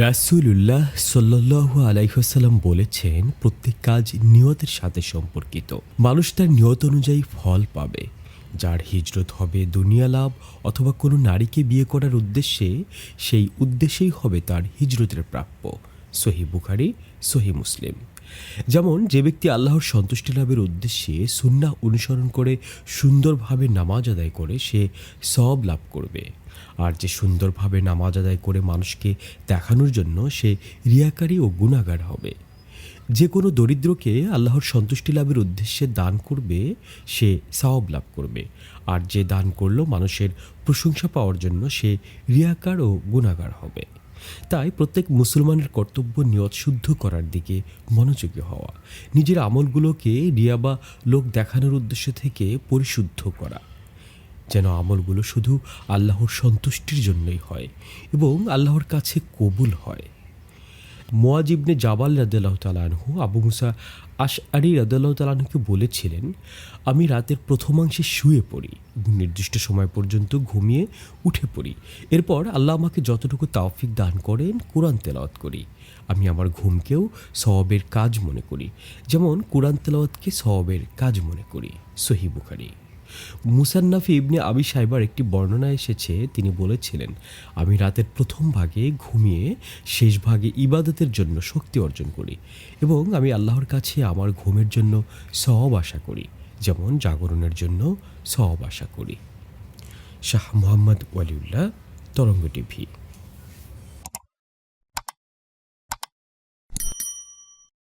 রাসূলুল্লাহ সাল্লাল্লাহু আলাইহি ওয়াসাল্লাম বলেছেন, প্রত্যেক কাজ নিয়তের সাথে সম্পর্কিত। মানুষ তার নিয়ত অনুযায়ী ফল পাবে। যার হিজরত হবে দুনিয়া লাভ অথবা কোনো নারীকে বিয়ে করার উদ্দেশ্যে, সেই উদ্দেশ্যেই হবে তার হিজরতের প্রাপ্য। সহিহ বুখারী, সহিহ মুসলিম। যেমন যে ব্যক্তি আল্লাহর সন্তুষ্টি লাভের উদ্দেশ্যে সুন্নাহ অনুসরণ করে সুন্দরভাবে নামাজ আদায় করে, সে সওয়াব লাভ করবে। আর যে সুন্দরভাবে নামাজ আদায় করে মানুষকে দেখানোর জন্য, সে রিয়াকারী ও গুনাহগার হবে। যে কোনো দরিদ্রকে আল্লাহর সন্তুষ্টি লাভের উদ্দেশ্যে দান করবে, সে সওয়াব লাভ করবে। আর যে দান করলো মানুষের প্রশংসা পাওয়ার জন্য, সে রিয়াকার ও গুনাহগার হবে। তাই প্রত্যেক মুসলমানের কর্তব্য নিয়ত শুদ্ধ করার দিকে মনোযোগী হওয়া, নিজের আমলগুলোকে রিয়া বা লোক দেখানোর উদ্দেশ্য থেকে পরিশুদ্ধ করা, যেন আমলগুলো শুধু আল্লাহর সন্তুষ্টির জন্যই হয় এবং আল্লাহর কাছে কবুল হয়। মুয়াজ ইবনে জাবাল রাদিয়াল্লাহু তাআলা আনহু আবু মুসা আশআরী রাদিয়াল্লাহু তাআলা আনহুকে বলেছিলেন, আমি রাতের প্রথমাংশে শুয়ে পড়ি এবং নির্দিষ্ট সময় পর্যন্ত ঘুমিয়ে উঠে পড়ি। এরপর আল্লাহ আমাকে যতটুকু তৌফিক দান করেন, কোরআন তেলাওয়াত করি। আমি আমার ঘুমকেও সওয়াবের কাজ মনে করি, যেমন কোরআন তেলাওয়াতকে সওয়াবের কাজ মনে করি। সহিহ বুখারী। মুসান্নাফে ইবনে আবি শাইবার একটি বর্ণনা এসেছে, তিনি বলেছিলেন, আমি রাতের প্রথম ভাগে ঘুমিয়ে শেষ ভাগে ইবাদতের জন্য শক্তি অর্জন করি এবং আমি আল্লাহর কাছে আমার ঘুমের জন্য সওয়াব আশা করি, যেমন জাগরণের জন্য সওয়াব আশা করি। শাহ মোহাম্মদ ওয়ালিউল্লাহ, তরঙ্গ টিভি।